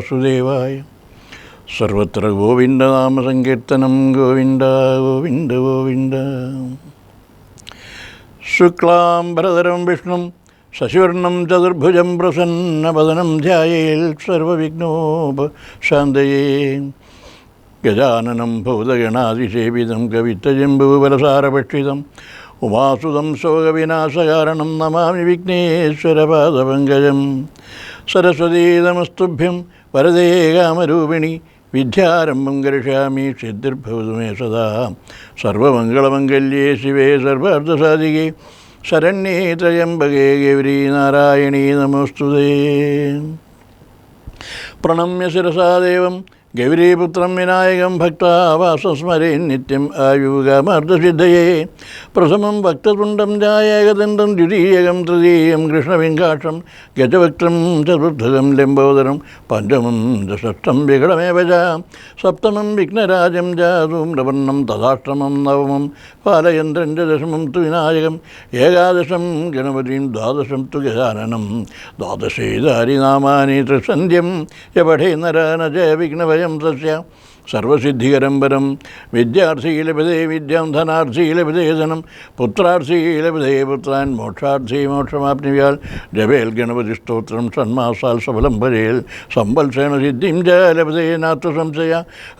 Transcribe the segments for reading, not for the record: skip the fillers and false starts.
വാസുദേവായ. സർവത്ര ഗോവിന്ദനാമസങ്കീർത്തനം. ഗോവിന്ദ ഗോവിന്ദ ഗോവിന്ദ. ശുക്ലാംബരധരം വിഷ്ണും ശശിവർണം ചതുർഭുജം പ്രസന്നവദനം ധ്യായേൽ സർവവിഘ്നോപശാന്തയേ. ഗജാനനം ഭൂതഗണാതിസേവിതം കവിത്തജംബൂബലസാരഭക്ഷിതം ഉമാസുതം ശോകവിനാശകാരണം നമാമി വിഘ്നേശ്വരപാദപങ്കജം. സരസ്വതീ നമസ്തുഭ്യം വരദേ കാമരൂപിണി വിദ്യാരംഭം കരിഷ്യാമി സിദ്ധിർഭവതു മേ സദാ. സർവമംഗളമംഗല്യേ ശിവേ സർവാർത്ഥസാധികേ ശരണ്യേ ത്രയംബകേ ഗൗരീ നാരായണീ നമോസ്തുതേ. പ്രണമ്യ ശിരസാ ദേവം ഗൗരീപുത്രം വിനായകം ഭക്താവാസം സ്മരേൻ നിത്യം ആയുഗാമർദ്ദസിദ്ധയേ. പ്രഥമം വക്തതുണ്ടം ജായേകദന്തം ദ്വിതീയകം തൃതീയം കൃഷ്ണവിങ്കാക്ഷം ഗജവക്ത്രം ചതുർത്ഥകം ലംബോദരം പഞ്ചമം ഷഷ്ടം വികടമേവ ച സപ്തമം വിഘ്നരാജം ധൂമ്രവർണം തഥാഷ്ടമം നവമം പാലയന്ത്രം ച ദശമം തു വിനായകം ഏകാദശം ഗണപതിം ദ്വാദശം തു ഗജാനനം ദ്വാദശേതാരിനാമാനി ത്രിസന്ധ്യം യപഠേ നരന ജയ വിഘ്നഭയം തസ്യ. സർവസിദ്ധികരം പരം വിദ്യാർത്ഥി ലഭതേ വിദ്യാം ധനാർത്ഥി ലഭതേ ധനം പുത്രാർത്ഥി ലഭതേ പുത്രാൻ മോക്ഷാർത്ഥി മോക്ഷമാപ്നുയാൽ. ജപേൽ ഗണപതി സ്തോത്രം ഷണ്മാസാൽ സഫലം ഭജേൽ സംവത്സേന സിദ്ധിം ജ ലഭതേ നാത്ര സംശയ.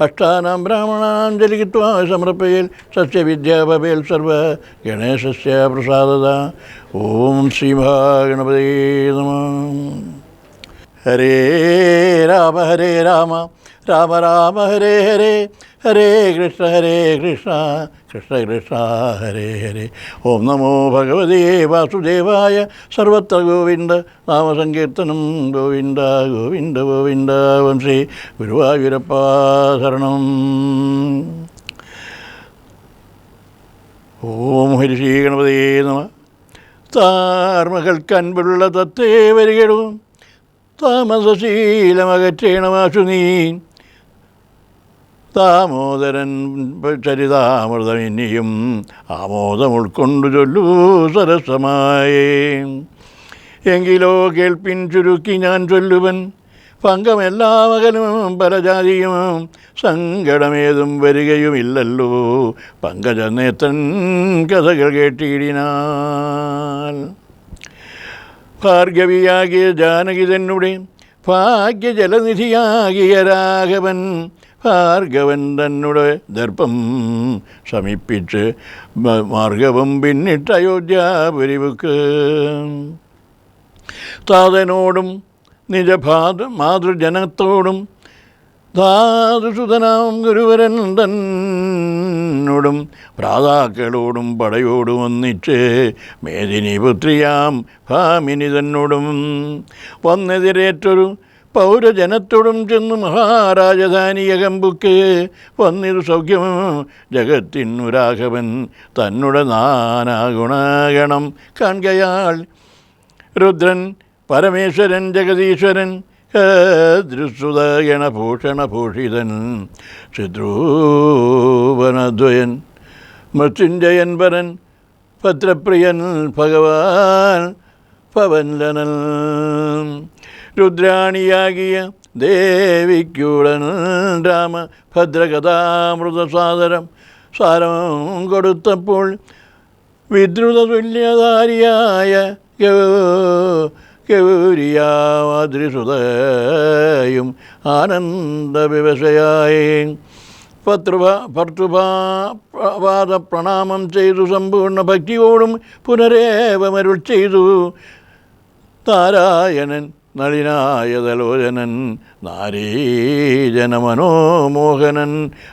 അഷ്ടാനാം ബ്രാഹ്മണാഞ്ജലിത്വാ സമർപ്പയേൽ സസ്യവിദ്യാ ഭവേൽ സർവ ഗണേശസ്യ പ്രസാദത. ഓം ശ്രീമഹാഗണപതേ നമഃ. ഹരേ രാമ രാമ രാമ ഹരേ ഹരേ ഹരേ കൃഷ്ണ കൃഷ്ണ കൃഷ്ണ ഹരേ ഹരേ. ഓം നമോ ഭഗവതേ വാസുദേവായ. സർവത്ര ഗോവിന്ദ നാമസങ്കീർത്തനം. ഗോവിന്ദ ഗോവിന്ദ ഗോവിന്ദ. ഓം ശ്രീ ഗുരുവായൂരപ്പ ശരണം. ഓം ഹരി ശ്രീ ഗണപതേ നമ. താർമകൾക്കൻപുള്ള തത്തേ വരികടും താമസശീലമകറ്റേണമാശു നീ. ദാമോദരൻ ചരിതാമൃതമിനിയും ആമോദം ഉൾക്കൊണ്ടു ചൊല്ലൂ സരസമായേ. എങ്കിലോ കേൾപ്പിൻ ചുരുക്കി ഞാൻ ചൊല്ലുവൻ പങ്കമെല്ലാ മകനും പലജാതിയും സങ്കടമേതും വരികയുമില്ലല്ലോ പങ്കജനേത്രൻ കഥകൾ കേട്ടിടിനാൽ. ഭാർഗവിയാകിയ ജാനകി തന്നെ ഭാഗ്യജലനിധിയാകിയ രാഘവൻ ഭാർഗവൻ തന്നുടെ ദർപ്പം ശമിപ്പിച്ച് മാർഗവും പിന്നിട്ട് അയോധ്യാപുരിവുക്ക്. താതനോടും മാതൃജനത്തോടും ധാതുസുതനാം ഗുരുവരൻ തന്നോടും ഭ്രാതാക്കളോടും പടയോടും ഒന്നിച്ച് മേദിനി പുത്രിയാം ഭാമിനി തന്നോടും വന്നെതിരേറ്റൊരു പൗരജനത്തോടും ചെന്നു മഹാരാജധാനിയകമ്പുക്ക് വന്നിരു സൗഖ്യം ജഗത്തിനു രാഘവൻ തന്നെ നാനാഗുണഗണം കാൺകയാൾ. രുദ്രൻ പരമേശ്വരൻ ജഗദീശ്വരൻ ദൃശ്രുതഗണഭൂഷണഭൂഷിതൻ ശത്രുവനദ്വയൻ മൃത്യുഞ്ജയൻ പരൻ ഭദ്രപ്രിയൻ ഭഗവാൻ പവൻലനൻ. രുദ്രാണിയാകിയ ദേവിക്കുടൻ രാമ ഭദ്രകഥാമൃതസാദരം സാരം കൊടുത്തപ്പോൾ വിദ്രുതതുല്യധാരിയായ ഗൗരിയാദ്രിസുതയും ആനന്ദവിവശയായി ഭർത്തൃപാദ പ്രണാമം ചെയ്തു സമ്പൂർണ്ണ ഭക്തിയോടും പുനരേവമരുൾ ചെയ്തു. നാരായണൻ നളിനായതലോചനൻ നാരീജനമനോമോഹനൻ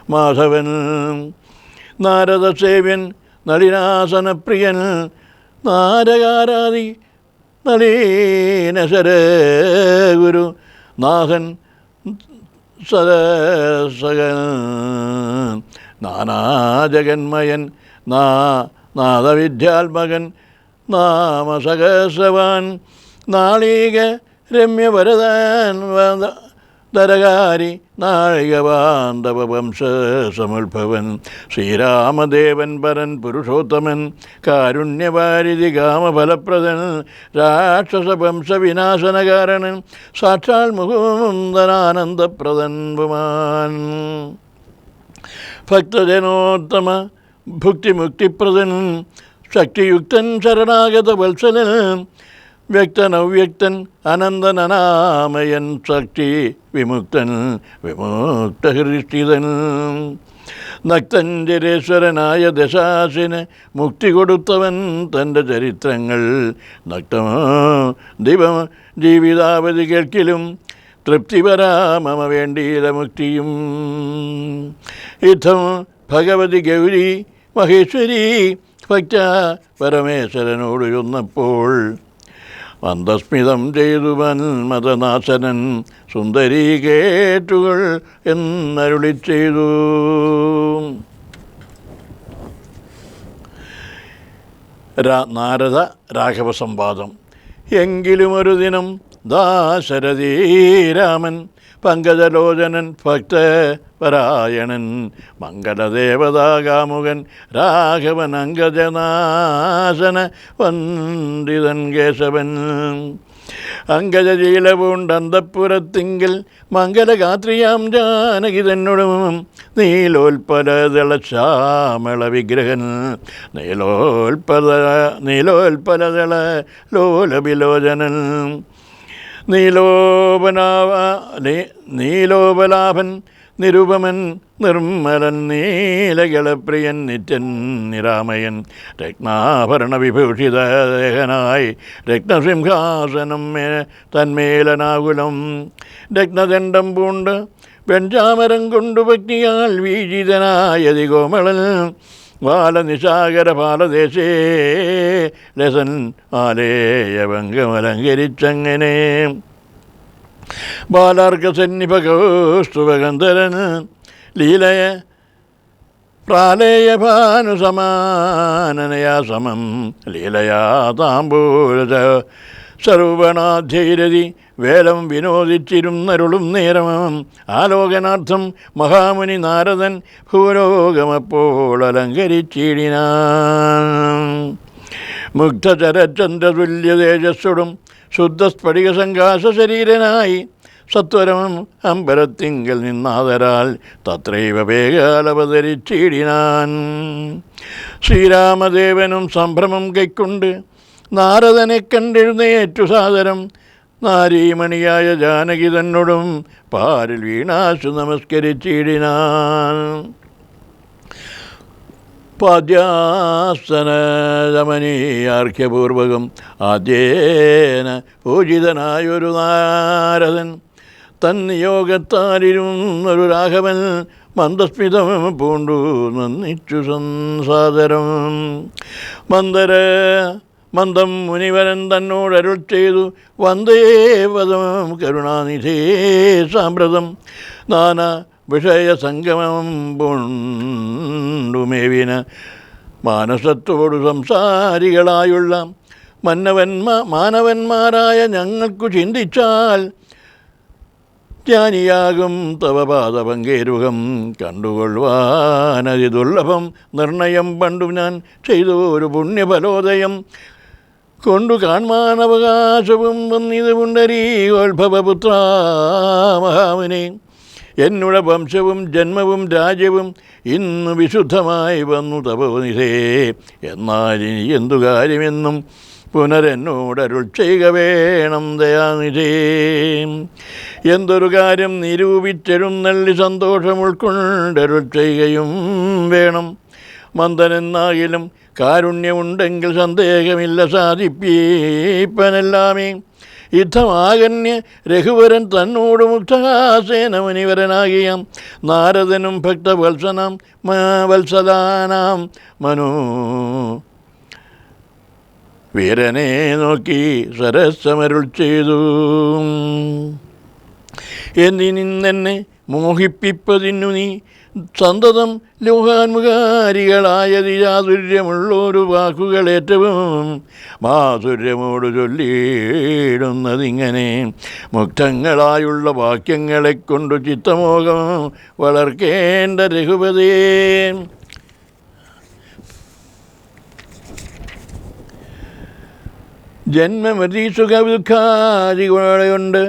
മാധവൻ നാരദസേവ്യൻ നളിനാസനപ്രിയൻ നാരകാരാദി നളീനശര ഗുരു നാഥൻ സദസകൻ നാനാജഗന്മയൻ നാദവിദ്യാത്മകൻ നാമസഹസ്രവാൻ നാളീക രമ്യവരദാൻ ധരകാരി നാഴികവാന്തവ വംശ സമുത്ഭവൻ ശ്രീരാമദേവൻ പരൻ പുരുഷോത്തമൻ കാരുണ്യവാരിധി കാമഫലപ്രദൻ രാക്ഷസ വംശവിനാശനകാരണൻ സാക്ഷാൽ മുകുന്ദനാനന്ദപ്രദൻ പുമാൻ ഭക്തജനോത്തമ ഭുക്തിമുക്തിപ്രദൻ ശക്തിയുക്തൻ ശരണാഗത വത്സലൻ വ്യക്തൻ അവ്യക്തൻ അനന്തൻ അനാമയൻ ശക്തി വിമുക്തൻ വിമുക്തഹൃഷ്ടിതൻ നക്തഞ്ചരേശ്വരനായ ദശാസിന് മുക്തി കൊടുത്തവൻ തൻ്റെ ചരിത്രങ്ങൾ നക്തമോ ദിവ ജീവിതാവധി കേൾക്കിലും തൃപ്തി വരാമമ വേണ്ടിയില മുക്തിയും ഇത്തം ഭഗവതി ഗൗരി മഹേശ്വരി ഭക്ത പരമേശ്വരനോട് ചൊന്നപ്പോൾ മന്ദസ്മിതം ചെയ്തു മന്മഥനാശനൻ സുന്ദരീ കേട്ടുകൾ എന്നരുളി ചെയ്തു. നാരദ രാഘവ സംവാദം. എങ്കിലും ഒരു ദിനം ദാശരഥീ രാമൻ പങ്കജലോചനൻ ഭക്തപരായണൻ മംഗളദേവതാകാമുകൻ രാഘവൻ അങ്കജനാശന വന്ദിതൻ കേശവൻ അങ്കജശീലപൂണ്ടന്തപ്പുരത്തിങ്കിൽ മംഗലഗാത്രിയാം ജാനകി തന്നോടും നീലോൽപലദള ശ്യാമള വിഗ്രഹൻ നീലോൽപലദള ലോലവിലോചനൻ നീലോപലാഭൻ നിരുപമൻ നിർമ്മലൻ നീലകളപ്രിയൻ നിത്യൻ നിരാമയൻ രത്നാഭരണ വിഭൂഷിതദേഹനായി രത്നസിംഹാസനം തന്മേലനാകുലം രത്നദണ്ഡം പൂണ്ട് വെഞ്ചാമരം കൊണ്ടു ഭക്തിയാൽ വീജിതനായതി കോമളൻ ബാലനിശാകര ബാലദേശേ ലസൻ ആലേയഭംഗമലങ്കരിച്ചങ്ങനെ ബാലാർക്കസന്നിഭകോസ്തുഭഗന്ധരൻ ലീലയ പ്രാലേയഭാനുസമാനനയാ സമം ലീലയാ താമ്പൂല സർവണാധ്യൈരതി വേലം വിനോദിച്ചിരുന്നരുളും നേരം ആലോകനാർത്ഥം മഹാമുനി നാരദൻ ഭൂലോകമപ്പോൾ അലങ്കരിച്ചിടിനാൻ മുഗ്ധചരചന്ദ്രതുല്യ തേജസ്സുടും ശുദ്ധസ്ഫടിക സംഘാസ ശരീരനായി സത്വരം അമ്പലത്തിങ്കൽ നിന്നാദരാൽ തത്രൈവ വേഗാലവതരിച്ചിടിനാൻ ശ്രീരാമദേവനും സംഭ്രമം കൈക്കൊണ്ട് നാരദനെ കണ്ടെഴുന്നേറ്റു സാദരം നാരീമണിയായ ജാനകി തന്നോടും പാരിൽ വീണാശു നമസ്കരിച്ചിടിനാൻ പാദ്യാസനരമണീയാർഘ്യപൂർവകം ആദ്യേന പൂജിതനായൊരു നാരദൻ തന്നിയോഗത്താലിരുന്നൊരു രാഘവൻ മന്ദസ്മിതം പൂണ്ടു നന്ദിച്ചു സംസാദരം മന്ദം മുനിവരൻ തന്നോടരുൾ ചെയ്തു വന്ദേവദം കരുണാനിധേ സാമ്പ്രതം നാനാ വിഷയസംഗമം പൂണ്ടുമേവിന മാനസത്തോടു സംസാരികളായുള്ള മാനവന്മാരായ ഞങ്ങൾക്കു ചിന്തിച്ചാൽ ജ്ഞാനിയാകും തവ പാദപങ്കേരുകം കണ്ടുകൊള്ളുവാനതി ദുർലഭം നിർണയം പണ്ടു ഞാൻ ചെയ്തു ഒരു പുണ്യഫലോദയം കൊണ്ടു കാൺമാനവകാശവും വന്നിത് പുണ്ടരീകോത്ഭവപുത്ര മഹാമുനി എന്നുടെ വംശവും ജന്മവും രാജ്യവും ഇന്ന് വിശുദ്ധമായി വന്നു തപോനിധേ എന്നാൽ ഇനി എന്തു കാര്യമെന്നും പുനരെന്നോടരുൾ ചെയ്യുക വേണം ദയാനിധേ എന്തൊരു കാര്യം നിരൂപിച്ചെഴുന്നള്ളി സന്തോഷം ഉൾക്കൊണ്ടരുൾ ചെയ്യുകയും വേണം മന്ദനെന്നാകിലും കാരുണ്യമുണ്ടെങ്കിൽ സന്ദേഹമില്ല സാധിപ്പീപ്പനെല്ലാമേ യുദ്ധമാകന്യ രഘുവരൻ തന്നോട് മുക്തഹാസേന മുനിവരനാകിയാം നാരദനും ഭക്തവത്സനാം വത്സലാനാം മനു വീരനെ നോക്കി സരസമരുൾ ചെയ്തു എന്തിനിന്നെന്നെ മോഹിപ്പിപ്പതിനു നീ സന്തതം ലോകാൻമുഖാരികളായത് ചാതുര്യമുള്ളൊരു വാക്കുകൾ ഏറ്റവും മാധുര്യമോട് ചൊല്ലിയിടുന്നതിങ്ങനെ മുക്തങ്ങളായുള്ള വാക്യങ്ങളെ കൊണ്ടു ചിത്തമോഹം വളർക്കേണ്ട രഘുപതേ. ജന്മമതി സുഖദുഃഖാദികളുണ്ട്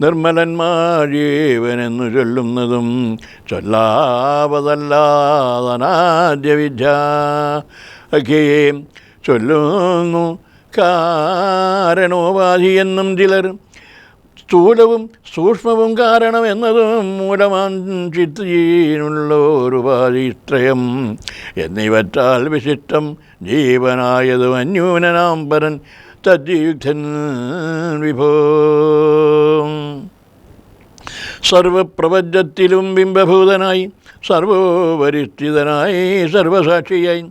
നിർമ്മലന്മാർ ജീവനെന്നു ചൊല്ലുന്നതും ചൊല്ലാവതല്ലാതനാദ്യ വിദ്യ ഒക്കെയേ ചൊല്ലുന്നു കാരണോപാധിയെന്നും ചിലർ സ്ഥൂലവും സൂക്ഷ്മവും കാരണമെന്നതും മൂലമാൻ ചിത്തിനുള്ളോരുപാധിത്രയം എന്നിവറ്റാൽ വിശിഷ്ടം ജീവനായതും അന്യൂനനാം പരൻ തദ്യുക്തൻ വിഭോ. സർവപ്രപഞ്ചത്തിലും ബിംബഭൂതനായി സർവോപരിസ്ഥിതനായി സർവസാക്ഷിയായി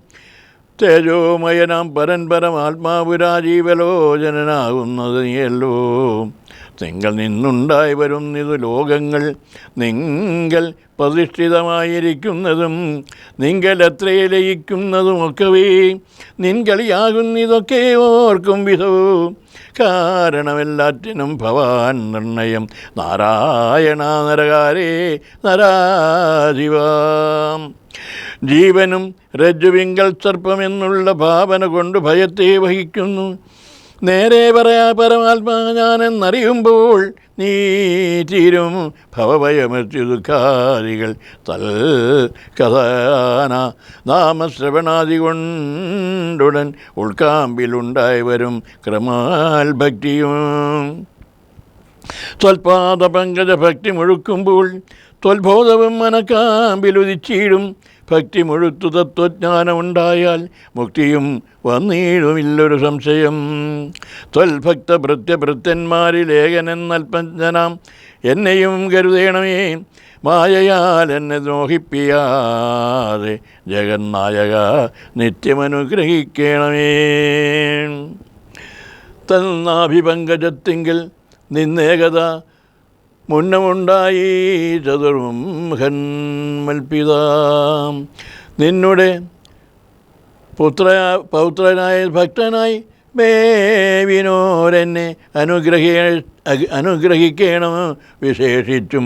തേജോമയനാം പരൻ പരമാത്മാപുരാജീവലോചനാകുന്നത് നീയല്ലോ. നിങ്ങൾ നിന്നുണ്ടായി വരുന്നിതു ലോകങ്ങൾ നിങ്ങൾ പ്രതിഷ്ഠിതമായിരിക്കുന്നതും നിങ്ങൾ എത്രയെ ലയിക്കുന്നതുമൊക്കവേ നിൻകളിയാകുന്നിതൊക്കെ ഓർക്കും വിധോ. കാരണമെല്ലാറ്റിനും ഭവാൻ നിർണയം നാരായണ നരകാരേ നരാധിവാം. ജീവനും രജ്ജുവിങ്കൽ സർപ്പമെന്നുള്ള ഭാവന കൊണ്ട് ഭയത്തെ വഹിക്കുന്നു. നേരെ പറയാ പരമാത്മാ ഞാനെന്നറിയുമ്പോൾ നീ തീരും ഭവഭയമൃത്യു ദുഃഖാദികൾ തൽ കഥാന നാമശ്രവണാദി കൊണ്ടുടൻ ഉൾക്കാമ്പിലുണ്ടായി വരും ക്രമാൽ ഭക്തിയും. ത്വൽപാദ പങ്കജ ഭക്തി മുഴുക്കുമ്പോൾ ത്വൽബോധവും മനക്കാമ്പിലുദിച്ചിടും. ഭക്തി മുഴുത്തു തത്വജ്ഞാനമുണ്ടായാൽ മുക്തിയും വന്നിടുമില്ലൊരു സംശയം. ത്വൽഭക്ത ഭൃത്യഭൃത്യന്മാരിൽ ഏകനെന്നൽപജ്ഞനാം എന്നെയും കരുതേണമേ. മായയാൽ എന്നെ ദ്രോഹിപ്പിയാതെ ജഗന്നായക നിത്യമനുഗ്രഹിക്കണമേ. തന്നാഭിപങ്കജത്തിങ്കിൽ നിന്നേകത മുന്നമുണ്ടായി ചതുർമുഖൻ മൽപിതാം. നിന്നുടെ പൗത്രനായ ഭക്തനായി മേവിനോരെന്നെ അനുഗ്രഹിക്കണം വിശേഷിച്ചും.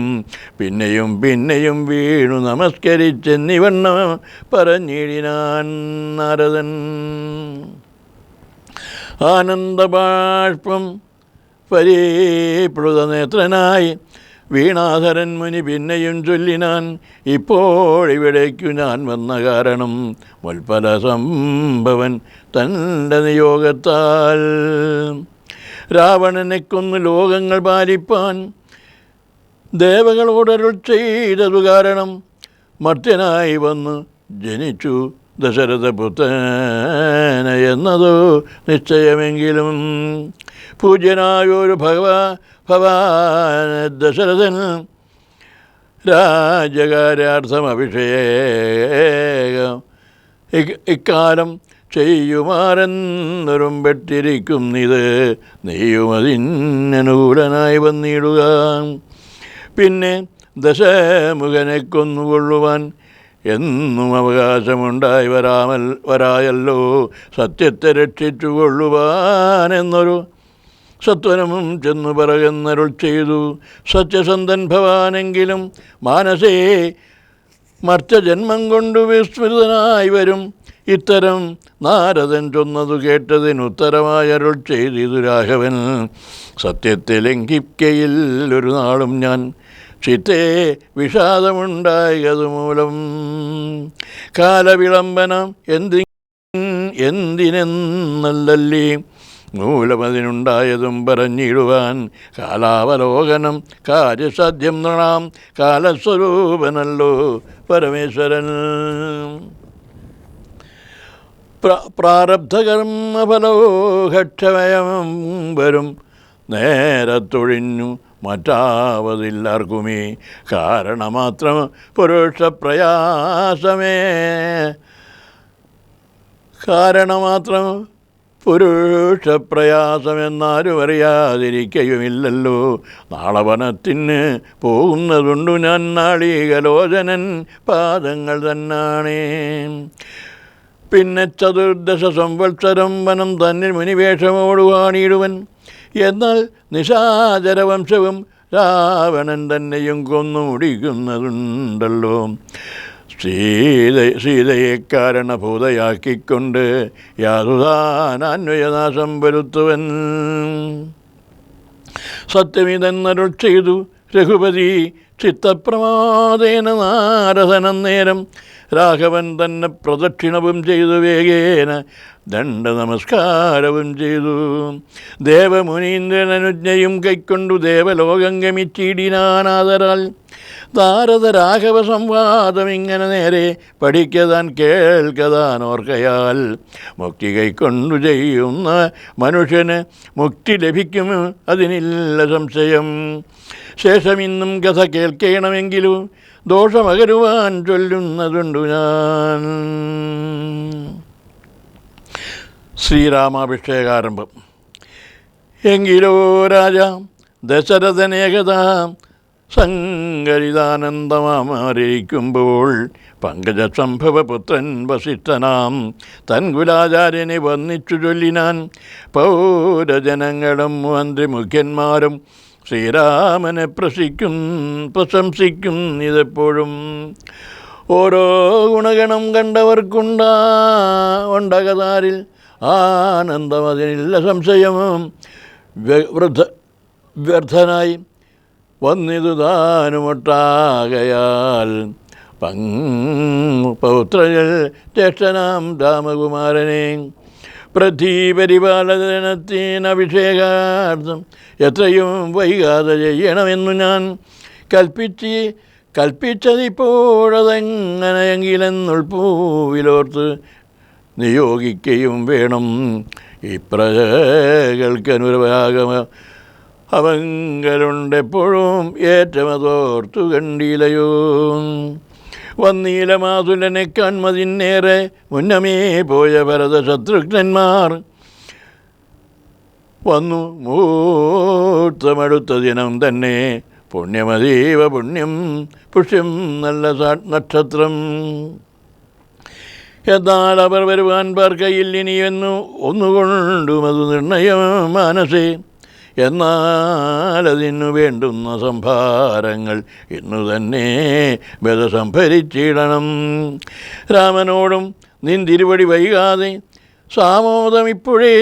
പിന്നെയും പിന്നെയും വീണു നമസ്കരിച്ചെന്നിവണ്ണം പറഞ്ഞിടിനാൻ നാരദൻ. ആനന്ദബാഷ്പം പരീപ്ലുതനേത്രനായി വീണാധരൻ മുനി പിന്നെയും ചൊല്ലിനാൻ. ഇപ്പോഴിവിടേക്കു ഞാൻ വന്ന കാരണം മുൽപ്പല സംഭവൻ തൻ്റെ നിയോഗത്താൽ രാവണനെ കൊന്നു ലോകങ്ങൾ പാലിപ്പാൻ ദേവകളോടരുൾ ചെയ്തതു കാരണം മർത്യനായി വന്നു ജനിച്ചു ദശരഥപുത്രന എന്നതോ നിശ്ചയമെങ്കിലും. പൂജ്യനായൊരു ഭവാൻ ദശരഥൻ രാജകാര്യാർത്ഥമഭിഷേകം ഇക്കാലം ചെയ്യുമാറെന്നൊരുമ്പെട്ടിരിക്കുന്നിത് നീയുമതിനനുകൂലനായി വന്നിടുക. പിന്നെ ദശമുഖനെ കൊന്നുകൊള്ളുവാൻ എന്നും അവകാശമുണ്ടായി വരായല്ലോ. സത്യത്തെ രക്ഷിച്ചു കൊള്ളുവാനെന്നൊരു സത്വനമും ചെന്നു പറകുന്നരുൾ ചെയ്തു. സത്യസന്ധൻ ഭവാനെങ്കിലും മാനസേ മർത്യജന്മം കൊണ്ടു വിസ്മൃതനായി വരും. ഇത്തരം നാരദൻ ചൊന്നതു കേട്ടതിനുത്തരമായരുൾ ചെയ്തിതു രാഘവൻ. സത്യത്തെ ലംഘിക്കയിൽ ഒരു നാളും ഞാൻ ചിത്തേ വിഷാദമുണ്ടായതുമൂലം. കാലവിളംബനം എന്തിനെന്നല്ലല്ലേ മൂലമതിനുണ്ടായതും പറഞ്ഞിടുവാൻ. കാലാവലോകനം കാര്യസാധ്യം നൃണാം കാലസ്വരൂപനല്ലോ പരമേശ്വരൻ. പ്രാരബ്ധകർമ്മഫലോഘക്ഷമയം വരും നേരത്തൊഴിഞ്ഞു മറ്റാവതില്ലാർക്കുമേ. കാരണമാത്രം പുരുഷപ്രയാസമെന്നാരും അറിയാതിരിക്കയുമില്ലല്ലോ. നാളെ വനത്തിന് പോകുന്നതുണ്ടു ഞാൻ, നാളികലോചനൻ പാദങ്ങൾ തന്നാണേ. പിന്നെ ചതുർദശ സംവത്സരം വനം തന്നിൽ മുനിവേഷമോടു വാണിയിടുവൻ. എന്നാൽ നിശാചരവംശവും രാവണൻ തന്നെയും കൊന്നു മുടിക്കുന്നതുണ്ടല്ലോ. സീതയെ കാരണഭൂതയാക്കിക്കൊണ്ട് യാതുതാനാന്വയനാശം വരുത്തുവൻ. സത്യമിതെന്നരുൾ ചെയ്തു രഘുപതി ചിത്തപ്രമാദേന നാരദനന്നേരം. രാഘവൻ തന്നെ പ്രദക്ഷിണവും ചെയ്തു, വേഗേന ദണ്ഡ നമസ്കാരവും ചെയ്തു. ദേവമുനീന്ദ്രനനുജ്ഞയും കൈക്കൊണ്ടു ദേവലോകം ഗമിച്ചിടിനാനാദരാൽ. നാരദ രാഘവ സംവാദം ഇങ്ങനെ നേരെ പഠിക്കതാൻ കേൾക്കതാൻ ഓർക്കയാൽ. മുക്തി കൈക്കൊണ്ടു ചെയ്യുന്ന മനുഷ്യന് മുക്തി ലഭിക്കും, അതിനില്ല സംശയം. ശേഷം ഇന്നും കഥ കേൾക്കണമെങ്കിലും ദോഷമകരുവാൻ ചൊല്ലുന്നതുണ്ടു ഞാൻ. ശ്രീരാമാഭിഷേകാരംഭം. എങ്കിലോ രാജ ദശരഥനേകത സങ്കരിതാനന്ദമാരിക്കുമ്പോൾ പങ്കജസംഭവപുത്രൻ വസിഷ്ഠനാം തൻകുലാചാര്യനെ വന്നിച്ചു ചൊല്ലിനാൻ. പൗരജനങ്ങളും മന്ത്രിമുഖ്യന്മാരും ശ്രീരാമനെ പ്രശംസിക്കും ഇതെപ്പോഴും. ഓരോ ഗുണഗണം കണ്ടവർക്കുണ്ടകതാരിൽ ആനന്ദം, അതിനില്ല സംശയവും. വ്യർത്ഥനായി വന്നിതു താനുമൊട്ടാകയാൽ പൗത്രനിൽ ജ്യേഷ്ഠനാം രാമകുമാരനെ പൃഥ്വീപരിപാലനത്തിനഭിഷേകാർത്ഥം എത്രയും വൈകാതെ ചെയ്യണമെന്നു ഞാൻ കൽപ്പിച്ചതിപ്പോഴതെങ്ങനെയെങ്കിലെന്നുൾപ്പൂവിലോർത്ത് നിയോഗിക്കുകയും വേണം. ഇപ്രജകൾക്കനുരാഗമ അവങ്കലുണ്ടെപ്പോഴും ഏറ്റമതോർത്തു കണ്ടിലയോ. വന്നീലമാതുലനെ കാൺമതിന്നേറെ മുന്നമേ പോയ ഭരത ശത്രുഘ്നന്മാർ വന്നു മൂർത്തമടുത്ത ദിനം തന്നെ. പുണ്യമതീവ പുണ്യം, പുഷ്യം നല്ല നക്ഷത്രം. എന്നാൽ അവർ വരുവാൻ പാർക്കയിൽ ഇനിയെന്നു ഒന്നുകൊണ്ടും അത് നിർണയം മനസ്സേ. എന്നാൽ അതിനു വേണ്ടുന്ന സംഭാരങ്ങൾ ഇന്നു തന്നെ ബല സംഭരിച്ചിടണം. രാമനോടും നിന്തിരുവടി വൈകാതെ സാമോദം ഇപ്പോഴേ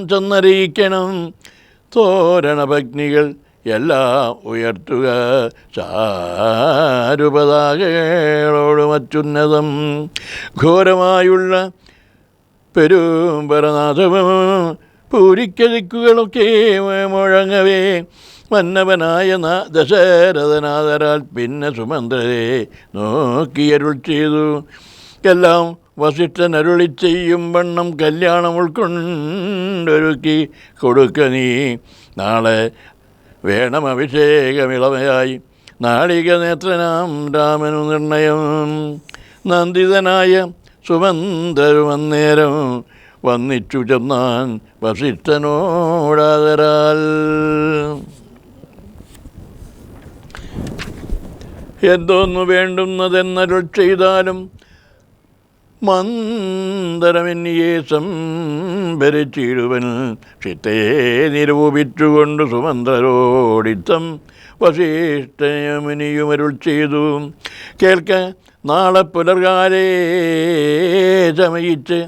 ചെന്നറിയിക്കണം. തോരണഭഗ്നികൾ എല്ലാം ഉയർത്തുക, ചാരുപതാകകളോടും അത്യുന്നതം. ഘോരമായുള്ള പെരുമ്പരനാഥവും പൂരിക്കതിക്കുകളൊക്കെ മുഴങ്ങവേ മന്നവനായ ദശരഥനാഥരാൽ പിന്നെ സുമന്ത്രരെ നോക്കിയരുൾ ചെയ്തു. എല്ലാം വസിഷ്ഠൻ അരുളി ചെയ്യും വണ്ണം കല്യാണം ഉൾക്കൊണ്ടൊരുക്കി കൊടുക്ക നീ. നാളെ വേണം അഭിഷേകമിളമയായി നാളിക നേത്രനാം രാമനു നിർണയം. നന്ദിതനായ സുമന്ത്രരുമന്നേരം വന്നിച്ചു ചെന്നാൻ വസിഷ്ഠനോടാദരാൽ. എന്തോന്നു വേണ്ടുന്നതെന്നരുൾ ചെയ്താലും മന്ദരമെന്നിയെ സംഭരിച്ചിടുവൻ. ചിത്തയെ നിരൂപിച്ചുകൊണ്ട് സുമന്ത്രരോടിത്തം വസിഷ്ഠമുനിയുമരുൾ ചെയ്തു. കേൾക്ക, നാളെ പുലർകാലേ ചമയിച്ച്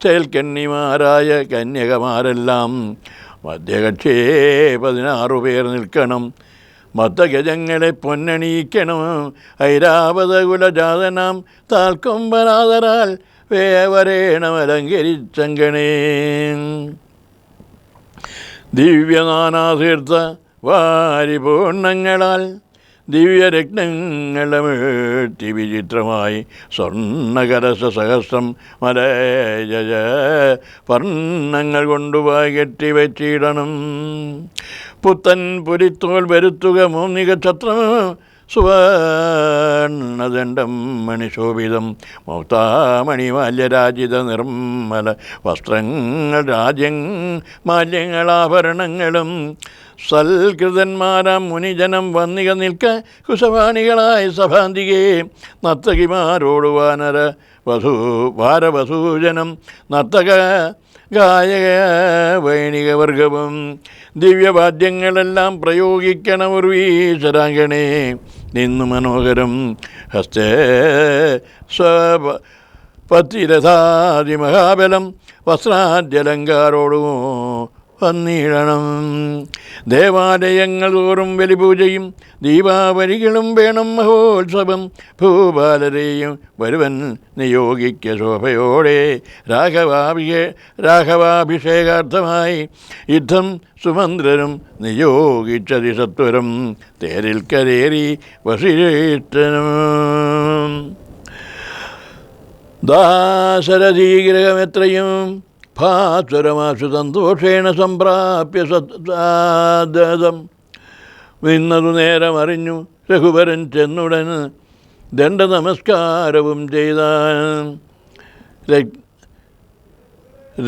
ചേൽക്കന്നിമാരായ കന്യകമാരെല്ലാം മധ്യകക്ഷേ 16 പേർ നിൽക്കണം. മത്തഗജങ്ങളെ പൊന്നണിയിക്കണം. ഐരാവതകുലജാതനാം താൽക്കൊമ്പനാദരാൽ വേവരേണമലങ്കരിച്ചങ്കണേ. ദിവ്യനാനാതീർത്ഥ വാരിപൂർണ്ണങ്ങളാൽ ദിവ്യരത്നങ്ങളമേറ്റി വിചിത്രമായി സ്വർണ്ണകലശ സഹസ്രം മലയജ വർണ്ണങ്ങൾ കൊണ്ടുപോയി കെട്ടിവച്ചിടണം. പുത്തൻ പുരിത്തോൽ വരുത്തുക മൂന്നിക ഛത്രം സുവർണദണ്ഡം മണിശോഭിതം മൗക്താമണിമാല്യരാജിത നിർമ്മല വസ്ത്രങ്ങൾ മാല്യങ്ങളാഭരണങ്ങളും സൽകൃതന്മാരാം മുനിജനം വന്നിക നിൽക്ക കുശവാണികളായ സഭാന്തികേ നർത്തകിമാരോട് വാരവസൂജനം നർത്തക ഗായക വൈണികവർഗവും ദിവ്യവാദ്യങ്ങളെല്ലാം പ്രയോഗിക്കണം ഉർവീശ്വരാങ്കണേ നിന്നു മനോഹരം ഹസ്തേ പത്തിരഥാതിമഹാബലം വസ്ത്രാദ്യലങ്കാരോടും വന്നിടണം. ദേവാലയങ്ങൾ തോറും ബലിപൂജയും ദീപാവലികളും വേണം മഹോത്സവം. ഭൂപാലരെയും വരുവൻ നിയോഗിക്ക ശോഭയോടെ രാഘവാഭിഷേകാർത്ഥമായി യുദ്ധം സുമന്ത്രനും നിയോഗിച്ചതി സത്വരം തേരിൽ കരേറി വസിഷ്ഠനും. ദാശരഥീഗ്രഹമെത്രയും ഭാസ്വരമാശു സന്തോഷേണ സംപ്രാപ്യ സാദം. നിന്നതു നേരം അറിഞ്ഞു രഘുവരൻ ചെന്നുടൻ ദണ്ഡ നമസ്കാരവും ചെയ്താൻ.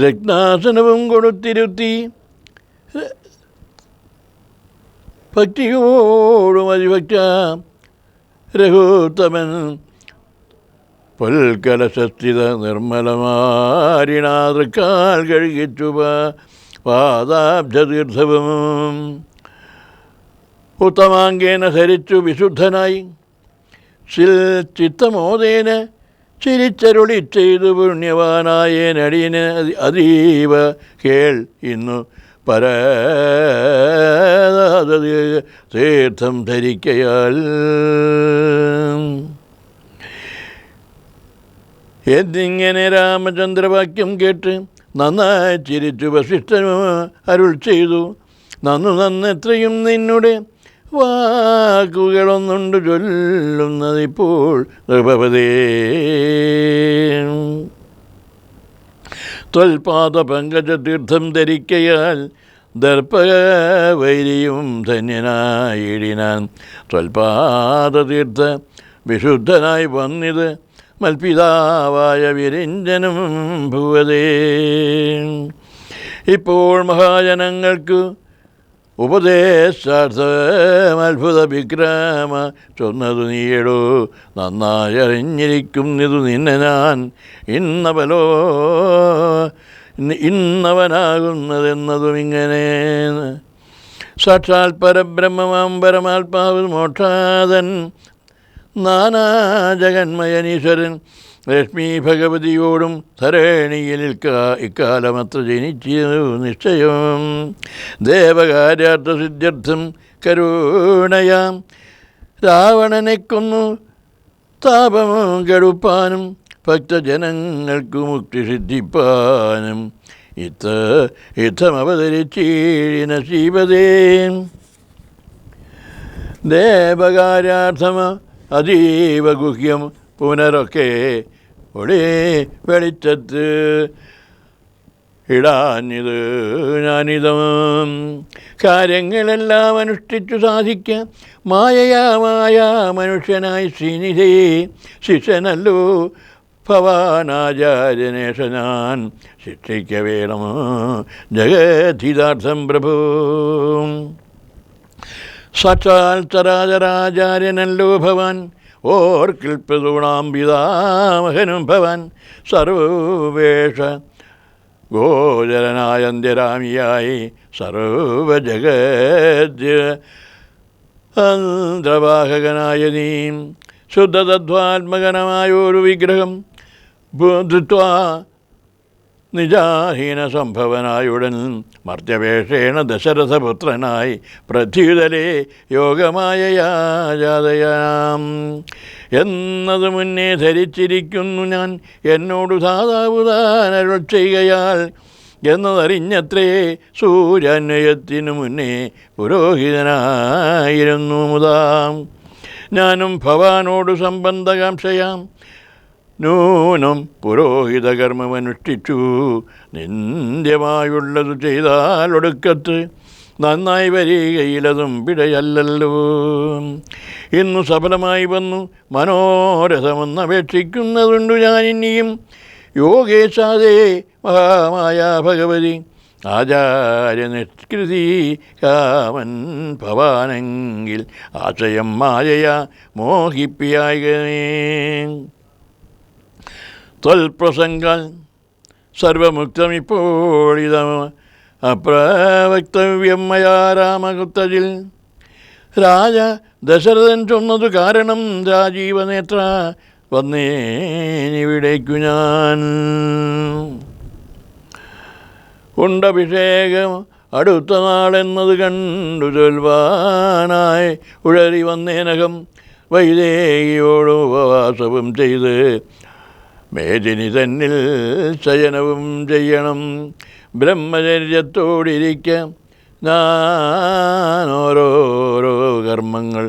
രത്നാസനവും കൊടുത്തിരുത്തി ഭക്തിയോടും അതിഭക്ത രഘുത്തമൻ പൊൽക്കലശസ്ഥിത നിർമ്മലമാരിണാതൃക്കാൽ കഴുകിച്ചു പാദാബ്ജതീർത്ഥവും ഉത്തമാങ്കേന ധരിച്ചു വിശുദ്ധനായി ചിത്തമോദേന ചിരിച്ചരുളി ചെയ്തു പുണ്യവാനായേനടിയന് അതീവ കേൾ ഇന്നു തീർത്ഥം ധരിക്കയാൽ. എന്നിങ്ങനെ രാമചന്ദ്രവാക്യം കേട്ട് നന്നായി ചിരിച്ചു വസിഷ്ഠനും അരുൾ ചെയ്തു. നന്നെത്രയും നിന്നുടെ വാക്കുകളൊന്നുണ്ട് ചൊല്ലുന്നതിപ്പോൾ നൃപപതേ. ത്വൽപാദ പങ്കജതീർത്ഥം ധരിക്കയാൽ ദർപ്പവൈരിയും ധന്യനായിടിനാൻ. ത്വൽപാദതീർത്ഥ വിശുദ്ധനായി വന്നിത് മൽപിതാവായ വിരിഞ്ചനും ഭുവതേ. ഇപ്പോൾ മഹാജനങ്ങൾക്ക് ഉപദേശാർത്ഥമത്ഭുത വിക്രമ ചൊന്നതു നീയടോ. നന്നായി അറിഞ്ഞിരിക്കുന്നിതു നിന്നെ ഞാൻ ഇന്നവനാകുന്നതെന്നതും ഇങ്ങനെ. സാക്ഷാൽ പരബ്രഹ്മമാം പരമാത്മാവ് മോക്ഷാദൻ നാനാജഗന്മയനീശ്വരൻ ലക്ഷ്മി ഭഗവതിയോടും ധരണിയിൽ ഇക്കാലമത്ര ജനിച്ചു നിശ്ചയം. ദേവകാര്യാർത്ഥ സിദ്ധ്യർത്ഥം കരുണയാം രാവണനെ കൊന്നു താപം കെടുപ്പാനും ഭക്തജനങ്ങൾക്കു മുക്തി സിദ്ധിപ്പാനും ഇത്തമവതരിച്ചീഴിന ശ്രീപദേ. ദേവകാര്യാർത്ഥമ അതീവ ഗുഹ്യം പുനരൊക്കെ ഒളി വെളിച്ചത്ത് ഇടാഞ്ഞത് ഞാനിതും കാര്യങ്ങളെല്ലാം അനുഷ്ഠിച്ചു സാധിക്കാം. മായ മനുഷ്യനായി ശ്രീനിധേ ശിഷ്യനല്ലോ ഭവാനാചാര്യനേഷ ഞാൻ ശിക്ഷിക്ക വേണം ജഗദ്ധിതാർത്ഥം പ്രഭു. സാക്ഷാൽ ചരാചരാചാര്യനല്ലോ ഭവാൻ ഓർക്കിൽപ്പതൂണാം പിതാമഹനും ഭവാൻ. സർവേഷ ഗോചരനായ അന്ത്യരാമിയായി സർവജഗദ്വാഹകനായ നീ ശുദ്ധതത്വാത്മകനമായൊരു വിഗ്രഹം ധൃത്വാ നിജാഹീന സംഭവനായുടൻ മർത്യവേഷേണ ദശരഥപുത്രനായി പൃഥ്വിതലേ യോഗമായയാജാതയാം എന്നത് മുന്നേ ധരിച്ചിരിക്കുന്നു ഞാൻ. എന്നോടു സാധാവുതാനരുൾ ചെയ്യുകയാൽ എന്നതറിഞ്ഞത്രേ സൂര്യാന്വയത്തിനു മുന്നേ പുരോഹിതനായിരുന്നു മുതാം. ഞാനും ഭവാനോട് സംബന്ധകാംക്ഷയാം നൂനം പുരോഹിതകർമ്മമനുഷ്ഠിച്ചു നിന്ദ്യമായുള്ളതു ചെയ്താൽ ഒടുക്കത്ത് നന്നായി വരികയിലതും പിഴയല്ലല്ലോ. ഇന്നു സഫലമായി വന്നു മനോരഥമെന്നപേക്ഷിക്കുന്നതുണ്ടു ഞാൻ ഇനിയും. യോഗേശാദേ മഹാമായ ഭഗവതി ആചാര്യനിഷ്കൃതി കാമൻ ഭവാനെങ്കിൽ ആശയം മായയാ മോഹിപ്പിയായകനേ. ത്വൽപ്രസംഗാൽ സർവമുക്തമിപ്പോഴിതം അപ്രവക്തവ്യം മയാ രാമകുത്തജിൽ. രാജ ദശരഥൻ ചൊന്നതു കാരണം രാജീവനേത്ര വന്നേനിവിടേക്കു ഞാൻ. ഉണ്ടഭിഷേകം അടുത്ത നാളെന്നത് കണ്ടു ചൊൽവാനായി ഉഴറി വന്നേനകം വൈദേഹിയോട് ഉപവാസവും ചെയ്ത് മേദിനി തന്നിൽ ശയനവും ചെയ്യണം. ബ്രഹ്മചര്യത്തോടിരിക്കാം ഞാൻ ഓരോരോ കർമ്മങ്ങൾ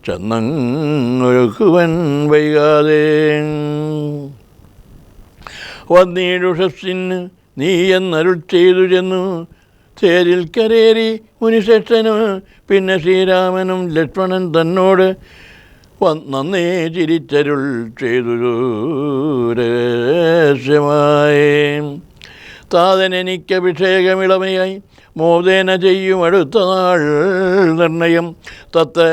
ചെന്നൊരുക്കുവൻ വൈകാതെ. വന്നീടുഷസ്സിന് നീ എന്നരുൾ ചെയ്തു ചെന്നു തേരിൽ കരേറി മുനിശ്രേഷ്ഠനും പിന്നെ ശ്രീരാമനും ലക്ഷ്മണൻ തന്നോട് നന്നേ ചിരിച്ചരുൾ ചെയ്തു രഹസ്യമായി. താതനെനിക്കഭിഷേകമിളമയായി മോദേന ചെയ്യും അടുത്ത നാൾ നിർണയം. തത്ത്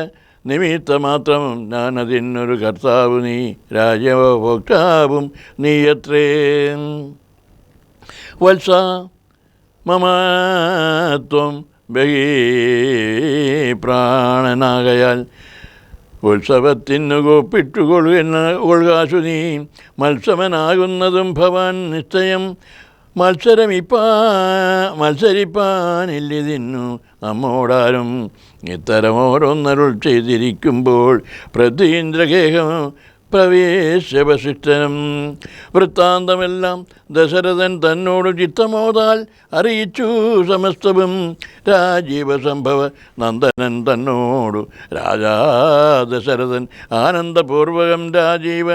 നിമിത്തമാത്രം ഞാനതിനൊരു കർത്താവ് നീ രാജഭോക്താവും നീയത്രേ. വത്സ മമത്വം ബഹി പ്രാണനാകയാൽ ഉത്സവത്തിനു കോപ്പിട്ടുകൊള്ളുകാശു നീ. മത്സമനാകുന്നതും ഭവാൻ നിശ്ചയം മത്സരിപ്പാനില്ലിതിന്നു നമ്മോടാരും. ഇത്തരമോരോന്നരുൾ ചെയ്തിരിക്കുമ്പോൾ പ്രതീന്ദ്രഗേഹം പ്രവേശവശിഷ്ടനും. വൃത്താന്തമെല്ലാം ദശരഥൻ തന്നോട് ചിത്തമോതാൽ അറിയിച്ചു സമസ്തവും. രാജീവസംഭവ നന്ദനൻ തന്നോടു രാജാ ദശരഥൻ ആനന്ദപൂർവകം രാജീവ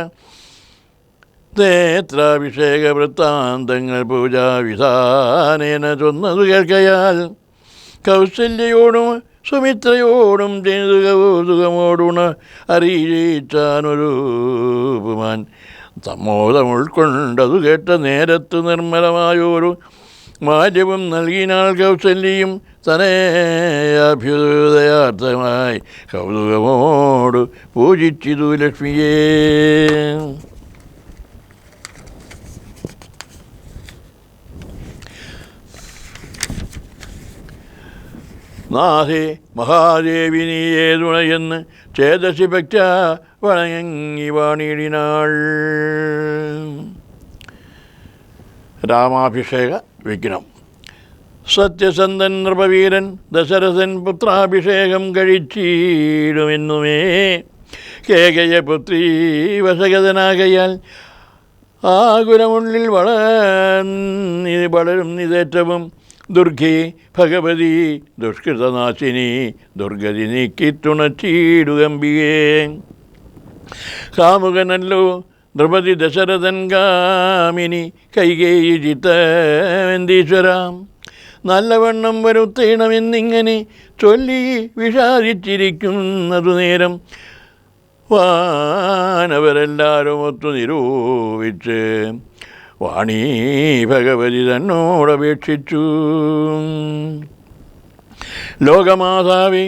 നേത്രാഭിഷേക വൃത്താന്തങ്ങൾ പൂജാവിധാനേന ചൊന്നതു കേൾക്കയാൽ കൗസല്യയോടും സുമിത്രയോടും ചെയ്തു കൗതുകമോടുണ അറിയിച്ചാനൊരു പുമാൻ. സമ്മോദം ഉൾക്കൊണ്ടതു കേട്ട നേരത്ത് നിർമ്മലമായൊരു മാര്യവും നൽകിനാൾ കൗസല്യം തനയാഭ്യുദയാർത്ഥമായി കൗതുകമോട് പൂജിച്ചിതു ലക്ഷ്മിയേ. നാഥേ മഹാദേവി നീയേ തുണയെന്ന് ചേതസി ഭക്ത വണങ്ങി വാണിടിനാൾ. രാമാഭിഷേക വിഘ്നം. സത്യസന്ധൻ നൃപവീരൻ ദശരഥൻ പുത്രാഭിഷേകം കഴിച്ചിടുമെന്നുമേ. കേകയപുത്രീ വശഗതനാകയാൽ ആകുലമുള്ളിൽ വളരും നിതേറ്റവും. ദുർഗേ ഭഗവതി ദുഷ്കൃതനാശിനി ദുർഗതി നീക്കി തുണച്ചിടുകമ്പികേ. കാമുകനല്ലോ നൃപതി ദശരഥൻ ഗാമിനി കൈകേയി ചിത്തവന്തീശ്വരാം. നല്ലവണ്ണം വരുത്തേണമെന്നിങ്ങനെ ചൊല്ലി വിഷാദിച്ചിരിക്കുന്നതു നേരം വാനവരെല്ലാവരും ഒത്തു നിരൂപിച്ച് വാണീ ഭഗവതി തന്നോടപേക്ഷിച്ചു. ലോകമാതാവേ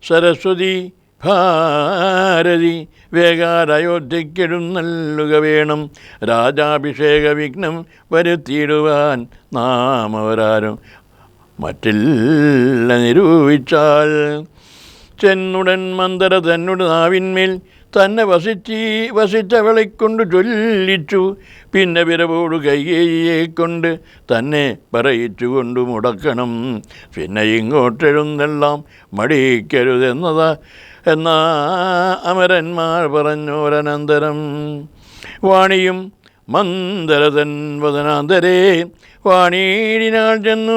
സരസ്വതി ഭാരതി വേഗാരയോധ്യക്കെഴുന്നള്ളുക വേണം. രാജാഭിഷേക വിഘ്നം വരുത്തിയിടുവാൻ നാം അവരാരും മറ്റില്ല നിരൂപിച്ചാൽ. ചെന്നുടൻ മന്ദര തന്നുടെ നാവിന്മേൽ തന്നെ വസിച്ചവളെക്കൊണ്ട് ചൊല്ലിച്ചു. പിന്നെ വിരവോടു കൈകേയിയെ കൊണ്ട് തന്നെ പറയിച്ചു കൊണ്ടു മുടക്കണം. പിന്നെ ഇങ്ങോട്ടെഴുന്നെല്ലാം എന്നാ അമരന്മാർ പറഞ്ഞോരനന്തരം. വാണിയും മന്ദരതൻ വദനാന്തരേ വാണീടിനാൾ ചെന്നു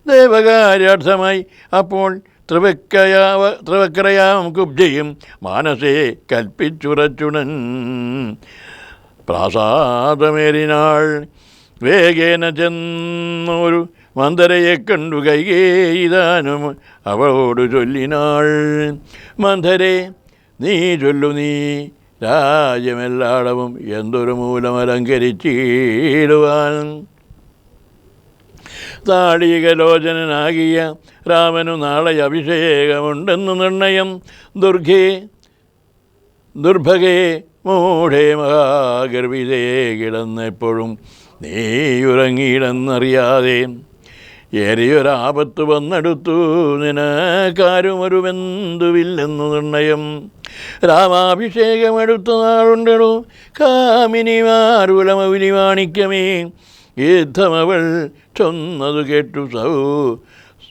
ദേവകാര്യാർത്ഥമായി. അപ്പോൾ ത്രിവക്രയാം കുബ്ജയും മാനസേ കൽപ്പിച്ചുറച്ചുടൻ പ്രാസാദമേറിനാൾ. വേഗേന ചെന്നൊരു മന്ദരയെ കണ്ടു കൈകേയിതാനും അവളോട് ചൊല്ലിനാൾ. മന്ദരെ, നീ ചൊല്ലു, നീ രാജ്യമെല്ലാടവും എന്തൊരു മൂലമലങ്കരിച്ചിടുവാൻ. താളികലോചനാകിയ രാമനു നാളെ അഭിഷേകമുണ്ടെന്നു നിർണയം. ദുർഭഗേ മൂഢേ മഹാഗർഭിതേ കിടന്നെപ്പോഴും നീയുറങ്ങിയിടെന്നറിയാതെ ഏറിയൊരാപത്ത് വന്നെടുത്തു നിനക്കാരും ഒരു ബന്ധുവില്ലെന്നു നിർണയം. രാമാഭിഷേകമെടുത്ത നാളുണ്ടടോ കാമിനിമാരുലമൗലി മാണിക്യമേ. യുദ്ധമവൾ ചൊന്നതു കേട്ടു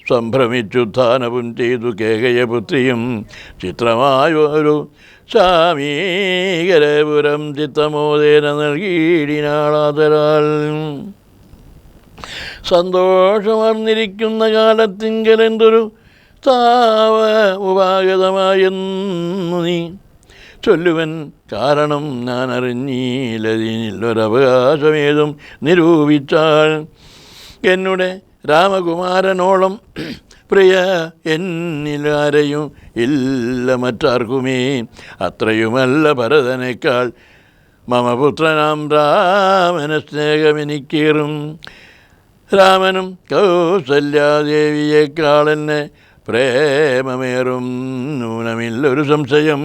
സംഭ്രമിച്ചുത്ഥാനവും ചെയ്തു കേകയപുത്രിയും ചിത്രമായൊരു ശാമീകരപുരം ചിത്തമോദേന നൽകിയിടിനാളാതരാൽ. സന്തോഷമർന്നിരിക്കുന്ന കാലത്തിങ്കലെന്തൊരു താവ ഉപാഗതമായെന്നു നീ ചൊല്ലുവൻ. കാരണം ഞാൻ അറിഞ്ഞില്ലതിനില്ലൊരവകാശമേതും നിരൂപിച്ചാൽ. എന്നുടെ രാമകുമാരനോളം പ്രിയ എന്നിലാരെയും ഇല്ല മറ്റാർക്കുമേ. അത്രയുമല്ല ഭരതനേക്കാൾ മമപുത്രനാം രാമന സ്നേഹമെനിക്കേറും. രാമനും കൗസല്യാദേവിയേക്കാളെന്നെ പ്രേമമേറും നൂനമില്ലൊരു സംശയം.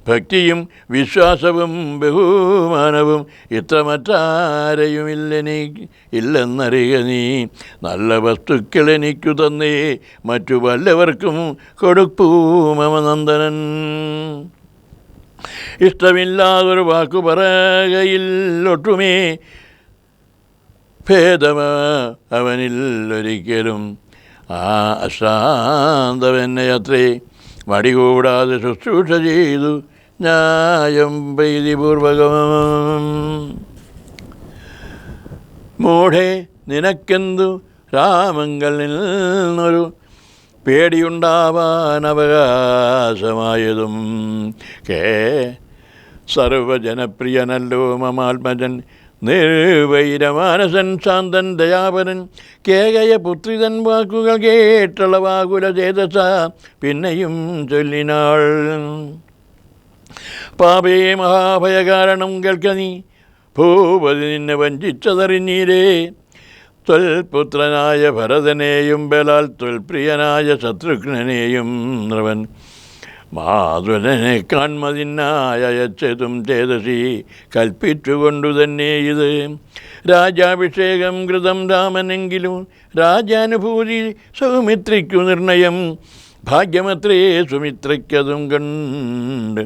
ഭക്തിയും വിശ്വാസവും ബഹുമാനവും ഇത്ര മറ്റാരെയുമില്ലെന്നറിയ നീ. നല്ല വസ്തുക്കൾ എനിക്കു തന്നേ മറ്റു വല്ലവർക്കും കൊടുപ്പൂ മമനന്ദനൻ. ഇഷ്ടമില്ലാതൊരു വാക്കു പറകയില്ലൊട്ടുമേ ഭേദമ അവനില്ലൊരിക്കലും. ആ അശാന്തമെന്നെ അത്രേ മടികൂടാതെ ശുശ്രൂഷ ചെയ്തു ന്യായം പ്രീതിപൂർവകം. മൂഢേ, നിനക്കെന്തു രാമങ്കലിൽ നിന്നൊരു പേടിയുണ്ടാവാൻ അവകാശമായതും. സർവജനപ്രിയനല്ലോ മമാത്മജൻ നിർവൈരമാനസൻ ശാന്തൻ ദയാപരൻ. കേകയ പുത്രിതൻ വാക്കുകൾ കേട്ടുളവാകുല ചേതസ പിന്നെയും ചൊല്ലിനാൾ. പാപേ മഹാഭയകാരണം കേൾക്ക നീ. ഭൂപതി നിന്നെ വഞ്ചിച്ചതറിഞ്ഞീരേ. ത്വൽപുത്രനായ ഭരതനെയും ബലാൽ ത്വൽപ്രിയനായ ശത്രുഘ്നനെയും നൃവൻ മാധുരനെ കാൺമതിനായ അയച്ചതും ചേതസി കൽപ്പിച്ചുകൊണ്ടു തന്നെ ഇത്. രാജാഭിഷേകം കൃതം രാമനെങ്കിലും രാജാനുഭൂതി സൗമിത്രിക്കു നിർണയം. ഭാഗ്യമത്രേ സുമിത്രയ്ക്കതും കണ്ട്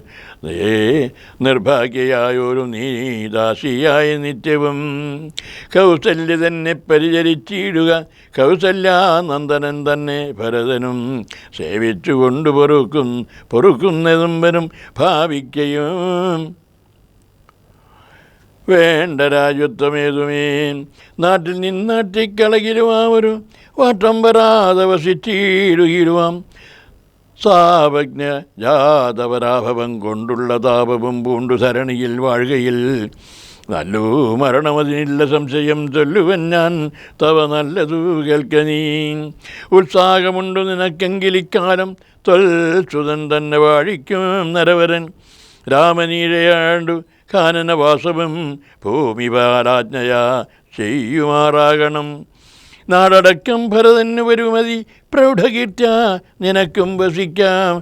നിർഭാഗ്യയായൊരു നീ ദാസിയായി നിത്യവും കൗസല്യ തന്നെ പരിചരിച്ചിടുക. കൗസല്യാനന്ദനൻ തന്നെ ഭരതനും സേവിച്ചുകൊണ്ട് പൊറുക്കുന്നതും വരും ഭാവിക്കയും. വേണ്ട രാജ്യത്വമേതുമേ നാട്ടിൽ നിന്നാട്ടിക്കളകിലും ആ ഒരു വാട്ടം വരാതെ വസിച്ചിടുകിടുവാം. സാവജ്ഞ ജാതപരാഭവം കൊണ്ടുള്ള താപവും പൂണ്ടു സരണിയിൽ വാഴുകയിൽ നല്ലൂ മരണമതിനില്ല സംശയം. ചൊല്ലുവൻ ഞാൻ തവ നല്ലതു കേൾക്ക നീ. ഉത്സാഹമുണ്ടു നിനക്കെങ്കിലിക്കാലം ത്വൽസുതൻ തന്നെ വാഴിക്കും നരവരൻ. രാമനീഴയാണ്ടു കാനനവാസവും ഭൂമിപാലാജ്ഞയാ ചെയ്യുമാറാകണം. നാടടക്കം ഭരതന് വരുമതി പ്രൗഢകീർത്ത നിനക്കും വസിക്കാം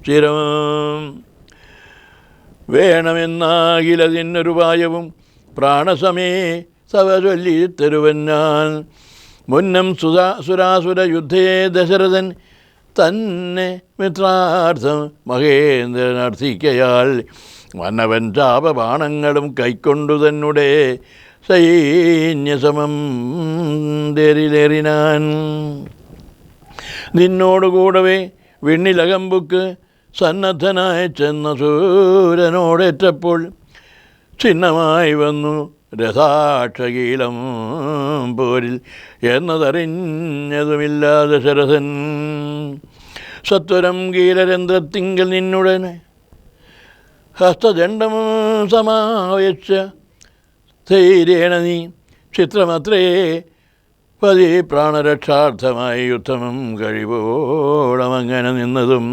ചിരം. വേണമെന്നാകിലതിനൊരുപായവും പ്രാണസമേ സവ ചൊല്ലി തരുവൻ ഞാൻ. മുന്നം സുരാസുര യുദ്ധേ ദശരഥൻ തന്നെ മിത്രാർത്ഥം മഹേന്ദ്രനർത്ഥിക്കയാൽ വന്നവൻ ചാപബാണങ്ങളും കൈക്കൊണ്ടു തന്നെ സൈന്യസമം തേരിലേറിനാൻ. നിന്നോടുകൂടവേ വിണ്ണിലകമ്പുക്ക് സന്നദ്ധനായി ചെന്ന സൂര്യനോടേറ്റപ്പോൾ ചിഹ്നമായി വന്നു രഥാക്ഷകീലം പോരിൽ എന്നതറിഞ്ഞതുമില്ലാതെ ദശരഥൻ. സത്വരം കീലരന്ധ്രത്തിങ്കൽ നിന്നുടനെ ഹസ്തദണ്ഡം സമാവേശ ധൈര്യേണ നീ. ചിത്രമത്രേ പതി പ്രാണരക്ഷാർത്ഥമായി യുദ്ധമം കഴിവോളമങ്ങനെ നിന്നതും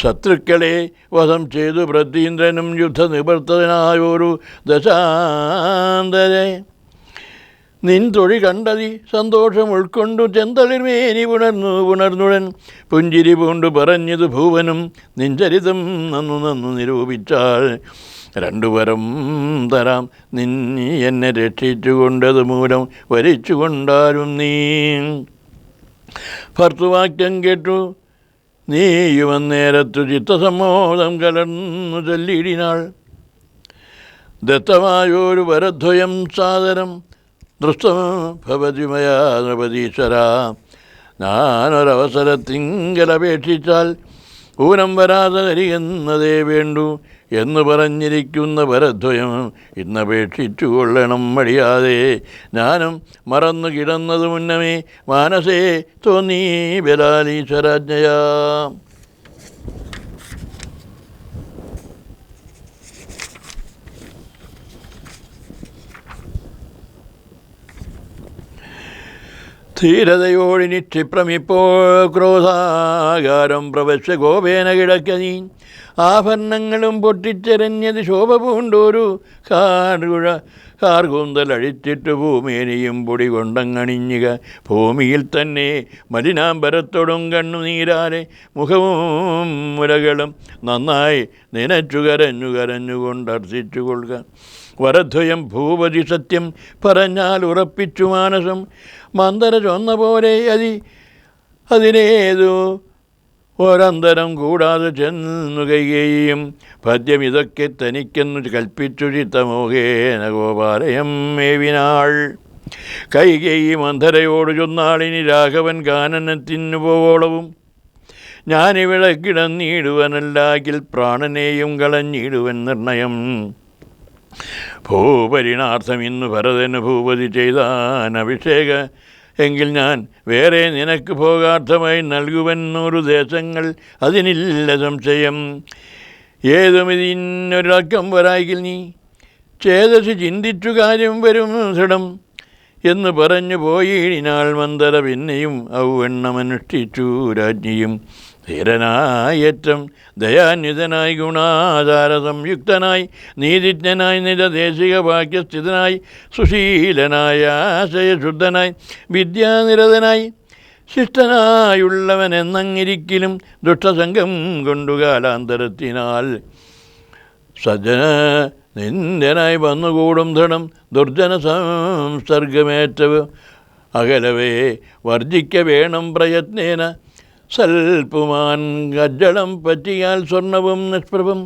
ശത്രുക്കളെ വധം ചെയ്തു പ്രതീന്ദ്രനും യുദ്ധനിവർത്തനായൊരു ദശാന്തരെ നിൻ തൊഴി കണ്ടതി സന്തോഷം ഉൾക്കൊണ്ടു ചെന്തളിർമേനി ഉണർന്നുടൻ പുഞ്ചിരി പൂണ്ടു പറഞ്ഞത് ഭൂവനും നിൻചരിതം നന്നു നിരൂപിച്ചാൽ രണ്ടുവരം തരാം നിന്നി എന്നെ രക്ഷിച്ചുകൊണ്ടത് മൂലം വരിച്ചുകൊണ്ടാലും നീ ഭർത്തുവാക്യം കേട്ടു നീയുമന്നേരത്തു ചിത്തസമ്മോദം കലർന്നു ചൊല്ലിടിനാൾ ദത്തമായൊരു വരദ്വയം സാദരം ദൃഷ്ടം ഭവതി മയാ നൃപതീശ്വര ഞാനൊരവസരത്തിങ്കലപേക്ഷിച്ചാൽ ഊനം വരാതെ ധരിക്കുന്നതേ വേണ്ടു എന്ന് പറഞ്ഞിരിക്കുന്ന വരദ്വയം ഇന്നപേക്ഷിച്ചു കൊള്ളണം മടിയാതെ ഞാനും മറന്നു കിടന്നതു മുന്നമേ മാനസേ തോന്നീ ബലാലീശ്വരാജ്ഞയാ. ധീരതയോടിനി ക്ഷിപ്രമിപ്പോൾ ക്രോധാകാരം പ്രവശ്യ ഗോപേന കിടക്ക നീ ആഭരണങ്ങളും പൊട്ടിച്ചെറിഞ്ഞത് ശോഭ പൂണ്ടൊരു കാർകൂന്തലഴിച്ചിട്ട് ഭൂമേനിയും പൊടി കൊണ്ടങ്ങണിഞ്ഞുക ഭൂമിയിൽ തന്നെ മലിനാമ്പരത്തോടും കണ്ണുനീരാലെ മുഖവും മുലകളും നന്നായി നനച്ചു കരഞ്ഞുകൊണ്ടർച്ചിച്ചു കൊള്ളുക. വരദ്വയം ഭൂപതി സത്യം പറഞ്ഞാൽ ഉറപ്പിച്ചു മാനസം മന്ദര ചൊന്ന പോലെ അതിനേതു ഒരന്തരം കൂടാതെ ചെന്നു കൈകേയും പദ്യം ഇതൊക്കെ തനിക്കെന്നു കൽപ്പിച്ചു ചിത്തമോഹേന ഗോപാലയം മേവിനാൾ. കൈകേയി മന്ധരയോട് ചൊന്നാളിനി രാഘവൻ കാനനത്തിനു പോവോളവും ഞാനിവിടെ കിടന്നിടുവനല്ലാകിൽ പ്രാണനെയും കളഞ്ഞിടുവൻ നിർണയം. ഭൂപരിണാർത്ഥം ഇന്നു ഭരതന് ഭൂപതി ചെയ്താൻ അഭിഷേക എങ്കിൽ ഞാൻ വേറെ നിനക്ക് ഭോഗാർത്ഥമായി നൽകുവൻ 100 ദേശങ്ങൾ അതിനില്ല സംശയം. ഏതുമിതിനൊരക്കം വരായിൽ നീ ചേതസി ചിന്തിച്ചു കാര്യം വരും ദൃഢം എന്ന് പറഞ്ഞു പോയിടിനാൾ മന്ദര. പിന്നെയും ഔവണ്ണമനുഷ്ഠിച്ചു രാജ്ഞിയും ധീരനായേറ്റം ദയാന്വിതനായി ഗുണാചാര സംയുക്തനായി നീതിജ്ഞനായി നിജദേശിക വാക്യസ്ഥിതനായി സുശീലനായ ആശയശുദ്ധനായി വിദ്യാനിരതനായി ശിഷ്ടനായുള്ളവൻ എന്നങ്ങിരിക്കലും ദുഷ്ടസംഘം കൊണ്ടു കാലാന്തരത്തിനാൽ സജ്ജന നിന്ദനായി വന്നുകൂടും ദൃഢം ദുർജന സംസർഗമേറ്റവ് അകലവേ വർജിക്ക വേണം പ്രയത്നേന സൽപുമാൻ ഗജ്ജളം പറ്റിയാൽ സ്വർണവും നിഷ്പ്രഭം.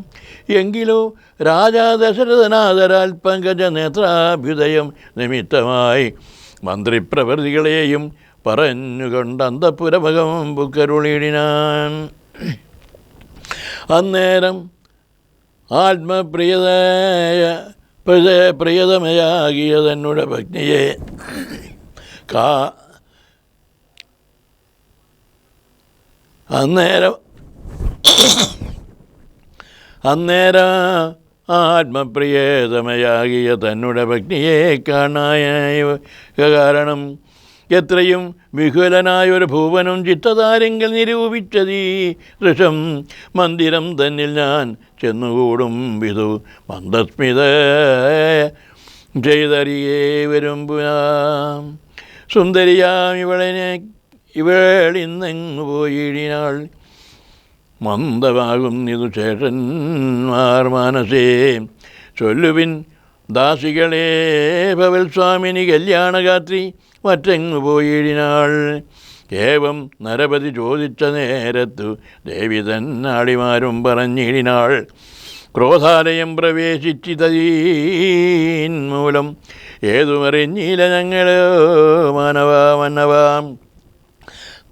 എങ്കിലോ രാജാ ദശരഥനാദരാൽ പങ്കജ നേത്രാഭ്യുദയം നിമിത്തമായി മന്ത്രിപ്രവൃത്തികളെയും പറഞ്ഞുകൊണ്ട് അന്തഃപുരഭകം പുക്കരുളിടിനാൻ. അന്നേരം പ്രിയതമയാകിയ തന്നുടെ ഭഗ്നിയെ അന്നേരം ആത്മപ്രിയതമയാകിയ തന്നുടെ ഭഗ്നിയെ കാണായ കാരണം എത്രയും വിഹുലനായൊരു ഭൂവനും ചിത്തതാരെങ്കിൽ നിരൂപിച്ചതീ ദൃശം മന്ദിരം തന്നിൽ ഞാൻ ചെന്നുകൂടും വിധു മന്ദസ്മിത ചെയ്തറിയേ വരുമ്പുനാം. സുന്ദരിയാം ഇവളിന്നെങ്ങു പോയിടിനാൾ മന്ദമാകുന്നിതു ചേട്ടന്മാർ മാനസേ ചൊല്ലുവിൻ ദാസികളെ ഭവൽ സ്വാമിനി കല്യാണഗാത്രി മറ്റെങ്ങു പോയിടിനാൾ. ഏവം നരപതി ചോദിച്ച നേരത്തു ദേവി തന്നാളിമാരും പറഞ്ഞിടിനാൾ ക്രോധാലയം പ്രവേശിച്ചിതീൻ മൂലം ഏതുമറിഞ്ഞില്ല ഞങ്ങളോ മാനവാം.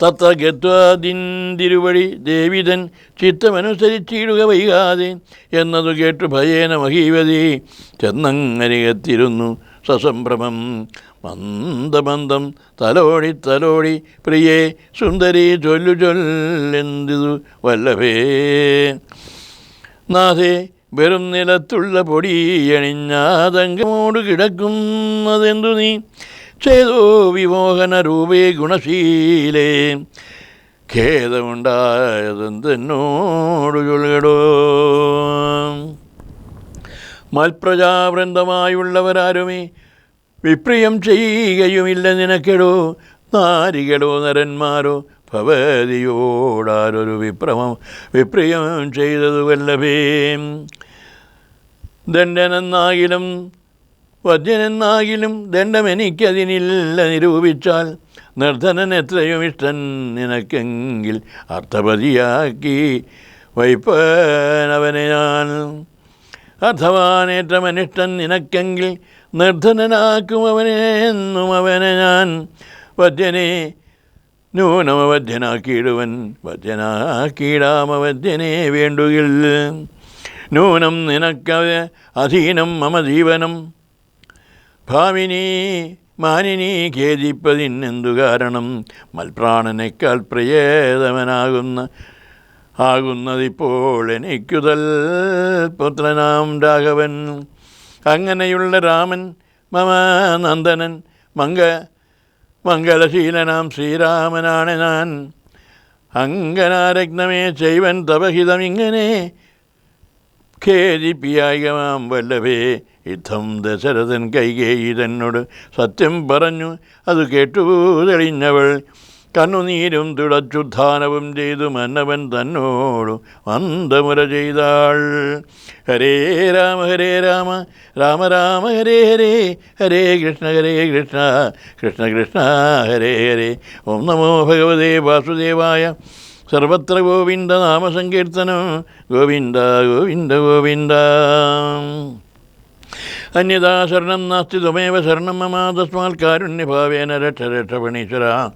തത്ര ഗത്വാദിന്തിരുവഴി ദേവിതൻ ചിത്തമനുസരിച്ചിടുക വൈകാതെ എന്നതു കേട്ടു ഭയേന മഹീവതി ചെന്നങ്ങരികത്തിരുന്നു സസംഭ്രമം. മന്ദമന്ദം തലോടി പ്രിയേ സുന്ദരി ചൊല്ലെന്തിതു വല്ലഭേ നാഥേ വെറും നിലത്തുള്ള പൊടിയണിഞ്ഞാതങ്കമോട് കിടക്കുന്നതെന്തു നീ ചെയ്തോ വിമോഹന രൂപേ ഗുണശീലേ ഖേദമുണ്ടായതെന്നോടു ചൊല്ലുകടോ. മൽപ്രജാവൃന്ദമായുള്ളവരാരുമേ വിപ്രിയം ചെയ്യുകയുമില്ല നിനക്കെടോ. നാരികളോ നരന്മാരോ ഭവതിയോടാരൊരു വിപ്രിയം ചെയ്തതു വല്ലഭേ. ദണ്ഡനെന്നാകിലും വധ്യനെന്നാകിലും ദണ്ഡമെനിക്കതിനില്ല നിരൂപിച്ചാൽ. നിർധനൻ എത്രയും ഇഷ്ടൻ നിനക്കെങ്കിൽ അർത്ഥപതിയാക്കി വൈപ്പനവനെ ഞാൻ. അർത്ഥവാനേറ്റമനിഷ്ടൻ നിനക്കെങ്കിൽ നിർധനനാക്കും അവനെന്നും അവനെ ഞാൻ. വധ്യനെ ന്യൂനമവധ്യനാക്കിയിടുവൻ വധ്യനാക്കിയിടാമവധ്യനെ വേണ്ടുകിൽ. നൂനം നിനക്കവ അധീനം മമ ജീവനം ഭാമിനി മാനിനി ഖേദിപ്പതിനെന്തു കാരണം. മൽപ്രാണനേക്കാൾ ആകുന്നതിപ്പോൾ എനിക്കുതൽ പുത്രനാം രാഘവൻ. അങ്ങനെയുള്ള രാമൻ മമ നന്ദനൻ മംഗളശീലനാം ശ്രീരാമനാണ് ഞാൻ. അങ്കനാരത്നമേ ചെയ്വൻ തപഹിതമിങ്ങനെ ഖേദിപ്പിയായികമാം വല്ലഭേ. യുദ്ധം ദശരഥൻ കൈകേയി തന്നോട് സത്യം പറഞ്ഞു അത് കേട്ടു തെളിഞ്ഞവൾ. കണ്ണുനീരും തുടച്ചുദ്ധാനവും ചെയ്തു മന്നവൻ തന്നോടു മന്ദമുര ചെയ്താൾ. ഹരേ രാമ രാമ രാമ ഹരേ ഹരേ, ഹരേ കൃഷ്ണ കൃഷ്ണ കൃഷ്ണ ഹരേ ഹരേ. ഓം നമോ ഭഗവതേ വാസുദേവായ. സർവത്ര ഗോവിന്ദ നാമസങ്കീർത്തനം. ഗോവിന്ദ ഗോവിന്ദ ഗോവിന്ദ. അന്യഥാ ശരണം നാസ്തി ത്വമേവ ശരണം മമ. തസ്മാൽ കാരുണ്യഭാവേന രക്ഷ രക്ഷപണീശ്വര.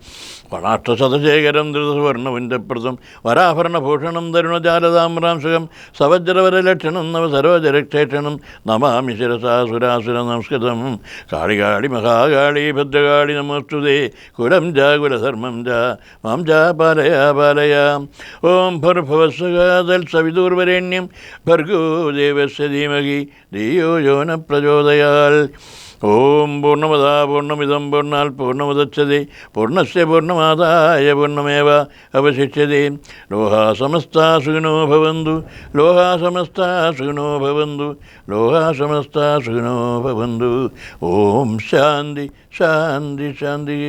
വണാഷ്ടശതശേഖരം ധൃതസുവർണമുഞ്ചപ്രദം വരാഭരണഭൂഷണം തരുണജാലതാമ്രാംശകം സവജ്രവരലക്ഷണം നവ സരോജരക്ഷേക്ഷണം നമാമി ശിരസാ സുരാസുര നമസ്കൃതം. കാളി കാളി മഹാകാളി ഭദ്രകാളി നമോസ്തുതേ. കുലം ജ കുലധർമ്മം ജ മാം ജ പാലയ പാലയ. ഓം ഭർഭവസ്വഗാതൽ സവിദൂർവരേണ്യം ഭർഗോ ദേവസ്യ ധീമഹി ധിയോ യോ ന പ്രചോദയാൽ. ഓം പൂർണ്ണമദ പൂർണ്ണമിദം പൂർണ്ണാൽ പൂർണ്ണമുദച്യതേ പൂർണ്ണസ്യ പൂർണ്ണമാദായ പൂർണ്ണമേവ അവശിഷ്യതേ. ലോകാ സമസ്താ സുഖിനോ ഭവന്തു ലോകാ സമസ്താ സുഖിനോ ഭവന്തു ലോകാ സമസ്താ സുഖിനോ ഭവന്തു. ഓം ശാന്തി ശാന്തി ശാന്തി.